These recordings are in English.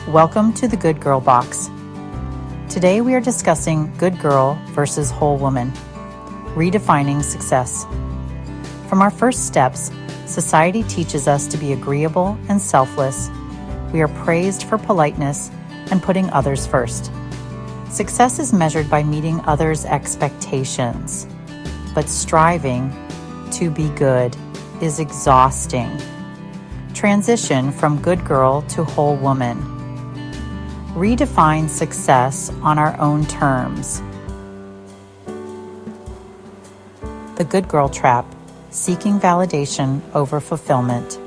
Welcome to the Good Girl Box. Today we are discussing good girl versus whole woman, redefining success. From our first steps, society teaches us to be agreeable and selfless. We are praised for politeness and putting others first. Success is measured by meeting others' expectations, but striving to be good is exhausting. Transition from good girl to whole woman. Redefine success on our own terms. The good girl trap, seeking validation over fulfillment.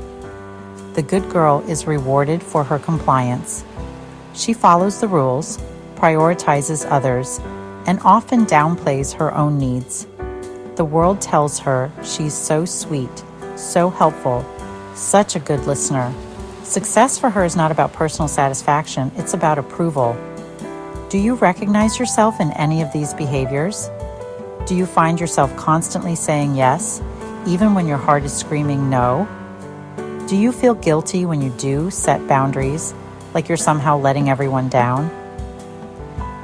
The good girl is rewarded for her compliance. She follows the rules, prioritizes others, and often downplays her own needs. The world tells her she's so sweet, so helpful, such a good listener. Success for her is not about personal satisfaction, it's about approval. Do you recognize yourself in any of these behaviors? Do you find yourself constantly saying yes, even when your heart is screaming no? Do you feel guilty when you do set boundaries, like you're somehow letting everyone down?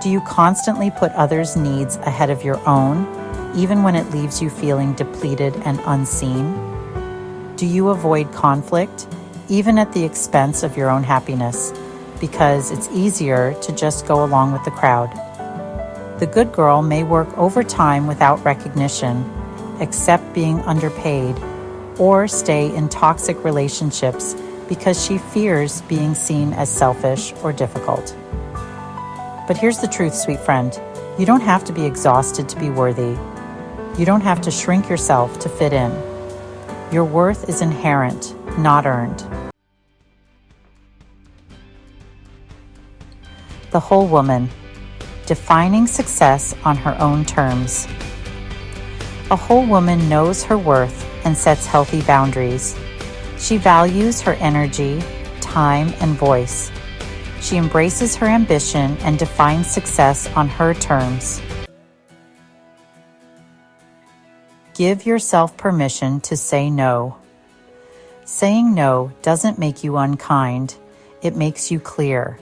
Do you constantly put others' needs ahead of your own, even when it leaves you feeling depleted and unseen? Do you avoid conflict, even at the expense of your own happiness, because it's easier to just go along with the crowd? The good girl may work overtime without recognition, accept being underpaid, or stay in toxic relationships because she fears being seen as selfish or difficult. But here's the truth, sweet friend. You don't have to be exhausted to be worthy. You don't have to shrink yourself to fit in. Your worth is inherent, not earned. The whole woman, defining success on her own terms. A whole woman knows her worth and sets healthy boundaries. She values her energy, time, and voice. She embraces her ambition and defines success on her terms. Give yourself permission to say no. Saying no doesn't make you unkind. It makes you clear.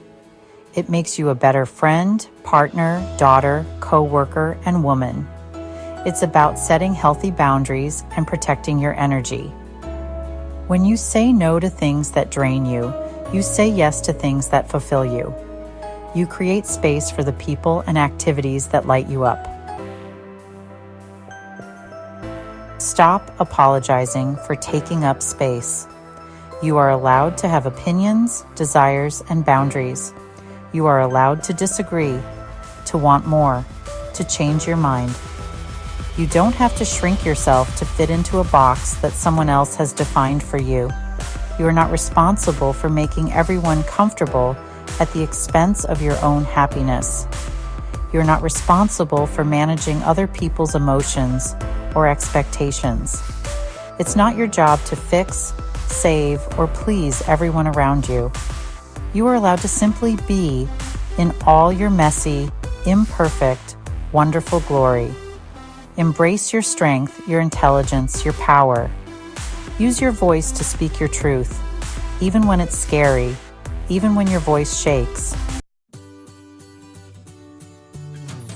It makes you a better friend, partner, daughter, co-worker, and woman. It's about setting healthy boundaries and protecting your energy. When you say no to things that drain you, you say yes to things that fulfill you. You create space for the people and activities that light you up. Stop apologizing for taking up space. You are allowed to have opinions, desires, and boundaries. You are allowed to disagree, to want more, to change your mind. You don't have to shrink yourself to fit into a box that someone else has defined for you. You are not responsible for making everyone comfortable at the expense of your own happiness. You're not responsible for managing other people's emotions or expectations. It's not your job to fix, save, or please everyone around you. You are allowed to simply be in all your messy, imperfect, wonderful glory. Embrace your strength, your intelligence, your power. Use your voice to speak your truth, even when it's scary, even when your voice shakes.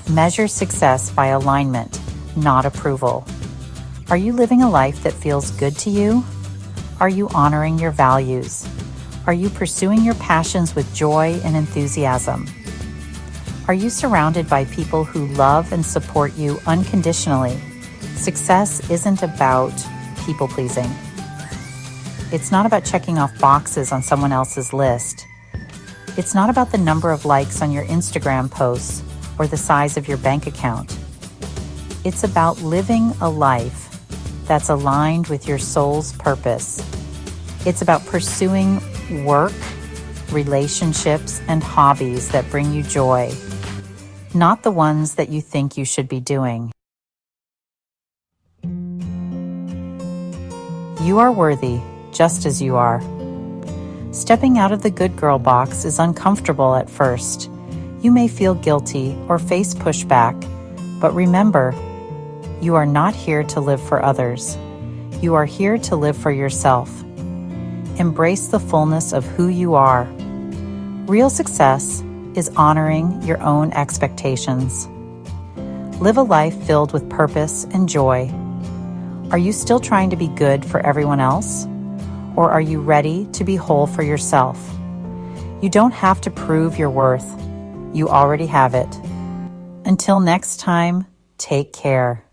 Measure success by alignment, not approval. Are you living a life that feels good to you? Are you honoring your values? Are you pursuing your passions with joy and enthusiasm? Are you surrounded by people who love and support you unconditionally? Success isn't about people-pleasing. It's not about checking off boxes on someone else's list. It's not about the number of likes on your Instagram posts or the size of your bank account. It's about living a life that's aligned with your soul's purpose. It's about pursuing work, relationships, and hobbies that bring you joy, not the ones that you think you should be doing. You are worthy, just as you are. Stepping out of the good girl box is uncomfortable at first. You may feel guilty or face pushback, but remember, you are not here to live for others. You are here to live for yourself. Embrace the fullness of who you are. Real success is honoring your own expectations. Live a life filled with purpose and joy. Are you still trying to be good for everyone else? Or are you ready to be whole for yourself? You don't have to prove your worth. You already have it. Until next time, take care.